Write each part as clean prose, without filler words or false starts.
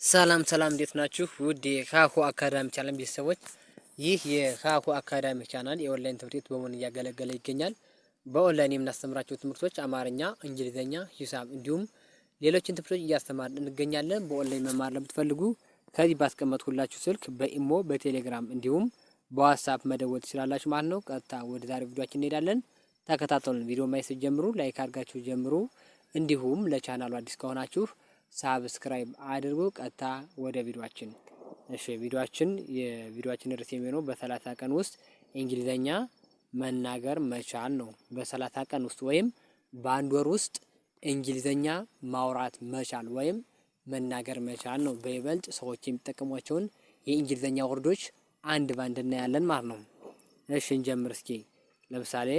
ሰላም እንዴት ናችሁ? ውድ የካሁ አካዳሚ ቻናል ቤተሰቦች፣ ይህ የካሁ አካዳሚ ቻናል የኦንላይን ትምህርት በመሆን እያገለገለ ይገኛል። በኦንላይን የምናስተምራቸው ትምህርቶች አማርኛ፣ እንግሊዘኛ፣ ሂሳብ እንዲሁም ሌሎችን ትምህርቶች እያስተማርን እንገኛለን። በኦንላይን መማር ለምትፈልጉ ከዚህ ባስቀመጥኩላችሁ ስልክ በኢሞ፣ በቴሌግራም እንዲሁም በዋትስአፕ መደወል ትችላላችሁ ማለት ነው። ቀጥታ ወደ ዛሬ ቪዲዮአችን እንሄዳለን። ተከታተሉን። ቪዲዮ ማየት ስትጀምሩ ላይክ አድርጋችሁ ጀምሩ። እንዲሁም ለቻናሉ አዲስ ከሆናችሁ ሳብስክራይብ አድርጉ። ቀጥታ ወደ ቪዲዮአችን። እሺ የቪዲዮአችን ርዕስ የሚሆነው በ30 ቀን ውስጥ እንግሊዘኛ መናገር መቻል ነው። በ30 ቀን ውስጥ ወይም በአንድ ወር ውስጥ እንግሊዘኛ ማውራት መቻል ወይም መናገር መቻል ነው። በይበልጥ ሰዎች የሚጠቀሟቸውን የእንግሊዘኛ ወርዶች አንድ ባንድ እናያለን ማለት ነው። እሺ እንጀምር እስኪ። ለምሳሌ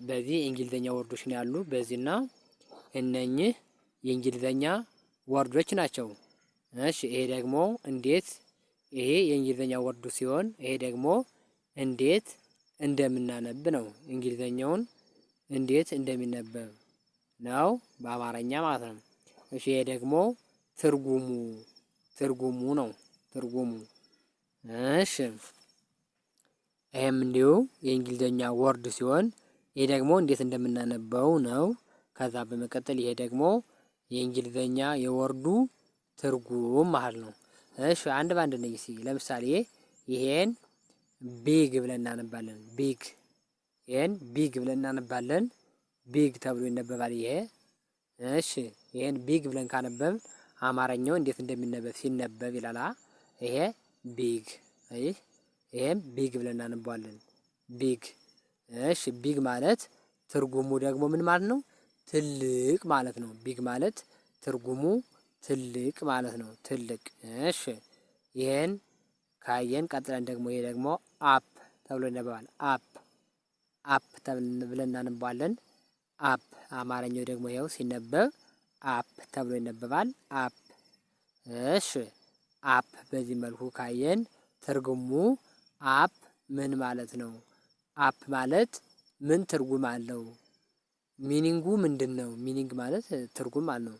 በዚህ የእንግሊዘኛ ወርዶች ነው ያሉ። በዚህና እነኚህ የእንግሊዘኛ ወርዶች ናቸው። እሺ ይሄ ደግሞ እንዴት፣ ይሄ የእንግሊዘኛ ወርዱ ሲሆን ይሄ ደግሞ እንዴት እንደምናነብ ነው። እንግሊዘኛውን እንዴት እንደሚነበብ ነው በአማርኛ ማለት ነው። እሺ ይሄ ደግሞ ትርጉሙ ነው። ትርጉሙ። እሺ ይሄም እንዲሁ የእንግሊዘኛ ወርድ ሲሆን ይሄ ደግሞ እንዴት እንደምናነበው ነው። ከዛ በመቀጠል ይሄ ደግሞ የእንግሊዘኛ የወርዱ ትርጉም ማለት ነው። እሺ አንድ ባንድ ነው። ለምሳሌ ይሄን ቢግ ብለን እናነባለን። ቢግ፣ ይሄን ቢግ ብለን እናነባለን። ቢግ ተብሎ ይነበባል ይሄ። እሺ ይሄን ቢግ ብለን ካነበብ አማርኛው እንዴት እንደሚነበብ ሲነበብ ይላል። ይሄ ቢግ፣ ይሄም ቢግ ብለን እናነባለን። ቢግ። እሺ ቢግ ማለት ትርጉሙ ደግሞ ምን ማለት ነው? ትልቅ ማለት ነው። ቢግ ማለት ትርጉሙ ትልቅ ማለት ነው። ትልቅ። እሺ ይሄን ካየን ቀጥለን ደግሞ ይሄ ደግሞ አፕ ተብሎ ይነበባል። አፕ ብለን እናነባለን። አፕ። አማርኛው ደግሞ ይኸው ሲነበብ አፕ ተብሎ ይነበባል። አፕ። እሺ አፕ በዚህ መልኩ ካየን ትርጉሙ አፕ ምን ማለት ነው? አፕ ማለት ምን ትርጉም አለው? ሚኒንጉ ምንድነው? ሚኒንግ ማለት ትርጉም አለው።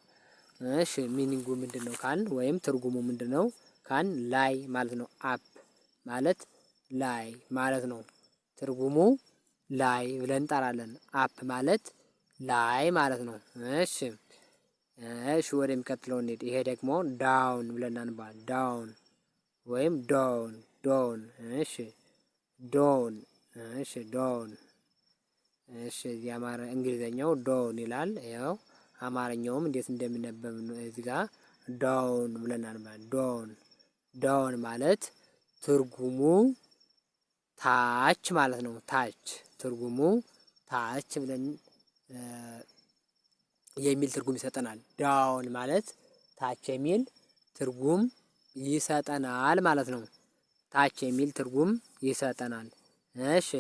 እሺ ሚኒንጉ ምንድነው ካል ወይም ትርጉሙ ምንድነው ካል ላይ ማለት ነው። አፕ ማለት ላይ ማለት ነው። ትርጉሙ ላይ ብለን እንጠራለን። አፕ ማለት ላይ ማለት ነው። እሺ ወደሚቀጥለው እንሂድ። ይሄ ደግሞ ዳውን ብለን እናነባለን። ዳውን ወይም ዶውን። እሺ ዶውን። እሺ ዶውን። እሺ እንግሊዘኛው ዶውን ይላል። ያው አማርኛውም እንዴት እንደሚነበብ ነው። እዚህ ጋር ዳውን ብለን እናነባለን። ዳውን ማለት ትርጉሙ ታች ማለት ነው። ታች። ትርጉሙ ታች ብለን የሚል ትርጉም ይሰጠናል። ዳውን ማለት ታች የሚል ትርጉም ይሰጠናል ማለት ነው። ታች የሚል ትርጉም ይሰጠናል። እሺ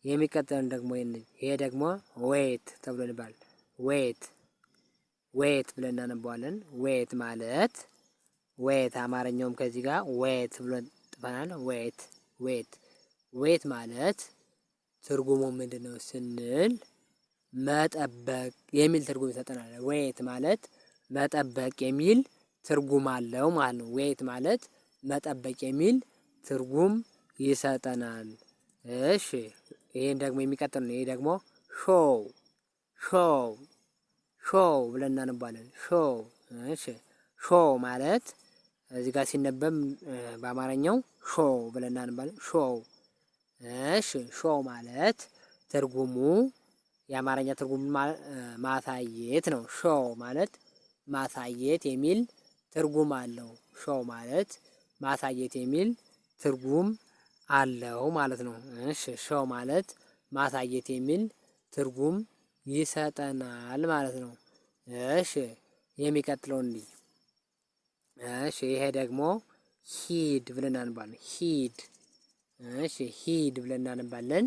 የሚቀጥለን ደግሞ ይሄ ደግሞ ዌት ተብሎ ይባላል። ዌት ብለን እናነባዋለን። ዌት ማለት አማርኛውም ከዚህ ጋር ዌት ብሎ ጥፈናል። ዌት ማለት ትርጉሙ ምንድነው ስንል መጠበቅ የሚል ትርጉም ይሰጠናል። ዌት ማለት መጠበቅ የሚል ትርጉም አለው ማለት ነው። ዌት ማለት መጠበቅ የሚል ትርጉም ይሰጠናል። እሺ ይሄን ደግሞ የሚቀጥል ነው። ይሄ ደግሞ ሾው ብለን እናነባለን። እሺ ሾው ማለት እዚህ ጋር ሲነበብ በአማርኛው ሾው ብለን እናነባለን። እሺ ሾው ማለት ትርጉሙ የአማርኛ ትርጉም ማሳየት ነው። ሾው ማለት ማሳየት የሚል ትርጉም አለው። ሾው ማለት ማሳየት የሚል ትርጉም አለው ማለት ነው። እሺ ሾው ማለት ማሳየት የሚል ትርጉም ይሰጠናል ማለት ነው። እሺ የሚቀጥለው እንዲህ። እሺ ይሄ ደግሞ ሂድ ብለን እናነባለን። እሺ ሂድ ብለን እናነባለን።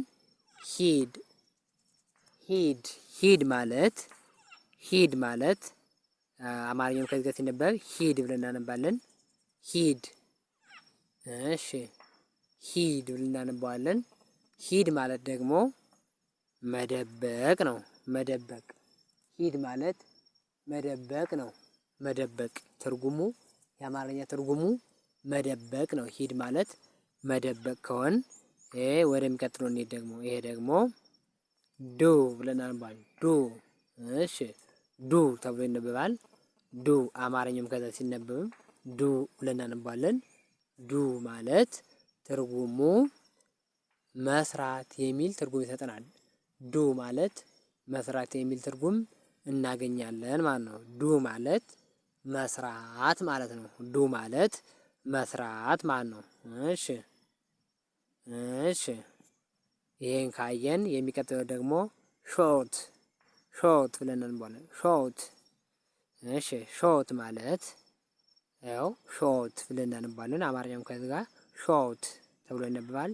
ሂድ ማለት አማርኛው ከዚህ ጋር ሲነበብ ሂድ ብለን እናነባለን። እሺ ሂድ ብለን እናነባዋለን። ሂድ ማለት ደግሞ መደበቅ ነው። ሂድ ማለት መደበቅ ነው። መደበቅ ትርጉሙ የአማርኛ ትርጉሙ መደበቅ ነው። ሂድ ማለት መደበቅ ከሆን ወደሚቀጥለው እንሂድ። ደግሞ ይሄ ደግሞ ዱ ብለን እናነባለን። ዱ እሺ፣ ዱ ተብሎ ይነበባል። ዱ አማርኛውም ከዛ ሲነበብም ዱ ብለን እናነባለን። ዱ ማለት ትርጉሙ መስራት የሚል ትርጉም ይሰጠናል። ዱ ማለት መስራት የሚል ትርጉም እናገኛለን ማለት ነው። ዱ ማለት መስራት ማለት ነው። ዱ ማለት መስራት ማለት ነው። እሺ እሺ፣ ይሄን ካየን የሚቀጥለው ደግሞ ሾት ሾት ብለን እንባለን። ሾት እሺ፣ ሾት ማለት ያው ሾት ብለን እንባለን። አማርኛም ከዚህ ጋር ሾት ተብሎ ይነበባል።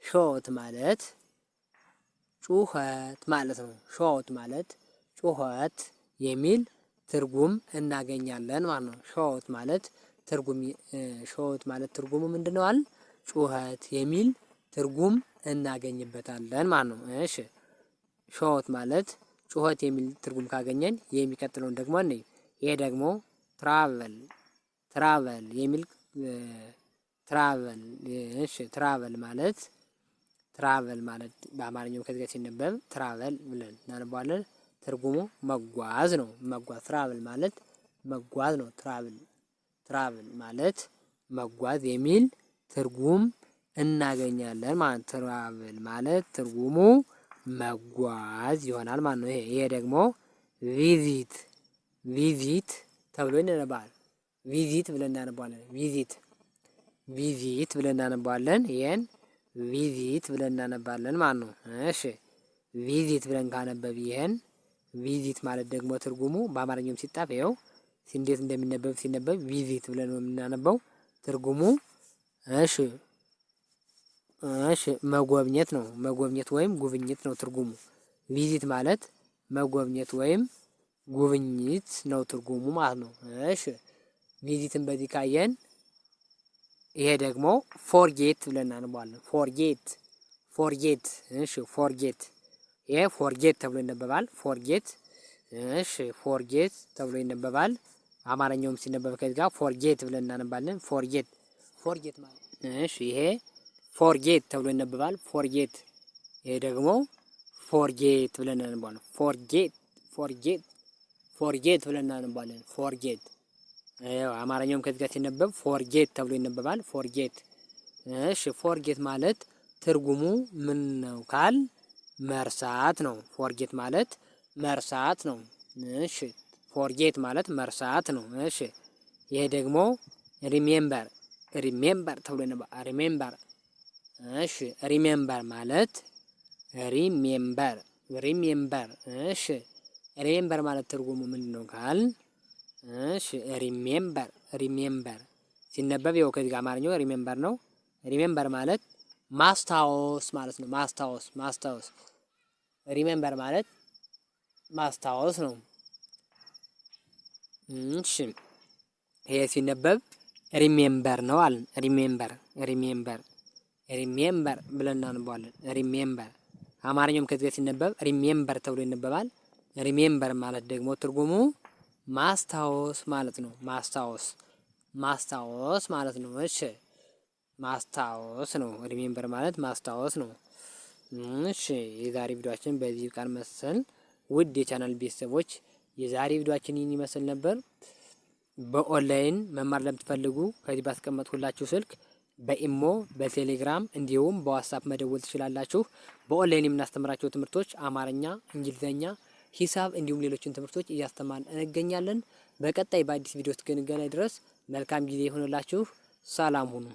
ሾት ማለት ጩኸት ማለት ነው። ሾት ማለት ጩኸት የሚል ትርጉም እናገኛለን ማለት ነው። ሾት ማለት ትርጉሙ ምንድነው? ጩኸት የሚል ትርጉም እናገኝበታለን ማለት ነው። እሺ፣ ሾት ማለት ጩኸት የሚል ትርጉም ካገኘን የሚቀጥለውን ደግሞ እንይ። ይሄ ደግሞ ትራቨል የሚል እሺ፣ ትራቨል ማለት በአማርኛው ከዚህ ጋር ሲነበብ ትራቨል ብለን እናነባዋለን። ትርጉሙ መጓዝ ነው። መጓዝ ትራቨል ማለት መጓዝ ነው። ትራቨል ማለት መጓዝ የሚል ትርጉም እናገኛለን ማለት። ትራቨል ማለት ትርጉሙ መጓዝ ይሆናል ማለት ነው። ይሄ ደግሞ ቪዚት ተብሎ ይነበባል። ቪዚት ብለን እናነባዋለን። ቪዚት ብለን እናነባዋለን። ይሄን ቪዚት ብለን እናነባለን ማለት ነው። እሺ፣ ቪዚት ብለን ካነበብ ይሄን ቪዚት ማለት ደግሞ ትርጉሙ በአማርኛውም ሲጣፍ ይኸው እንዴት እንደሚነበብ ሲነበብ ቪዚት ብለን ነው የምናነበው። ትርጉሙ እሺ መጎብኘት ነው። መጎብኘት ወይም ጉብኝት ነው ትርጉሙ። ቪዚት ማለት መጎብኘት ወይም ጉብኝት ነው ትርጉሙ ማለት ነው። እሺ፣ ቪዚትን በዚህ ካየን ይሄ ደግሞ ፎርጌት ብለን እናነባዋለን። ፎርጌት እሺ፣ ፎርጌት ይሄ ፎርጌት ተብሎ ይነበባል። ፎርጌት እሺ፣ ፎርጌት ተብሎ ይነበባል። አማርኛውም ሲነበብ ከዚህ ጋር ፎርጌት ብለን እናነባለን። ፎርጌት ማለት እሺ፣ ይሄ ፎርጌት ተብሎ ይነበባል። ይሄ ደግሞ ፎርጌት ብለን እናነባለን። ፎርጌት ብለን እናነባለን። ፎርጌት አማርኛውም ከዚህ ጋር ሲነበብ ፎርጌት ተብሎ ይነበባል። ፎርጌት እሺ፣ ፎርጌት ማለት ትርጉሙ ምን ነው ካል መርሳት ነው። ፎርጌት ማለት መርሳት ነው። እሺ፣ ፎርጌት ማለት መርሳት ነው። እሺ፣ ይሄ ደግሞ ሪሜምበር ተብሎ ይነበባል። እሺ፣ ሪሜምበር ማለት ሪሜምበር እሺ፣ ሪሜምበር ማለት ትርጉሙ ምንድነው ካል እሺ፣ ሪሜምበር ሲነበብ ይኸው ከዚህ ጋር አማርኛው ሪሜምበር ነው። ሪሜምበር ማለት ማስታወስ ማለት ነው። ማስታወስ ሪሜምበር ማለት ማስታወስ ነው። እሺ፣ ይሄ ሲነበብ ሪሜምበር ነው አለን። ሪሜምበር ብለን እናንባዋለን። ሪሜምበር አማርኛውም ከዚህ ጋር ሲነበብ ሪሜምበር ተብሎ ይነበባል። ሪሜምበር ማለት ደግሞ ትርጉሙ ማስታወስ ማለት ነው። ማስታወስ ማለት ነው። እሺ፣ ማስታወስ ነው። ሪሜምበር ማለት ማስታወስ ነው። እሺ፣ የዛሬ ቪዲዮአችን በዚህ ቃል መሰል። ውድ የቻናል ቤተሰቦች የዛሬ ቪዲዮአችን ይህን ይመስል ነበር። በኦንላይን መማር ለምትፈልጉ ከዚህ ባስቀመጥኩላችሁ ስልክ በኢሞ በቴሌግራም እንዲሁም በዋትስአፕ መደወል ትችላላችሁ። በኦንላይን የምናስተምራቸው ትምህርቶች አማርኛ፣ እንግሊዘኛ፣ ሂሳብ እንዲሁም ሌሎችን ትምህርቶች እያስተማርን እንገኛለን። በቀጣይ በአዲስ ቪዲዮ እስክንገናኝ ድረስ መልካም ጊዜ ይሁንላችሁ። ሰላም ሁኑ።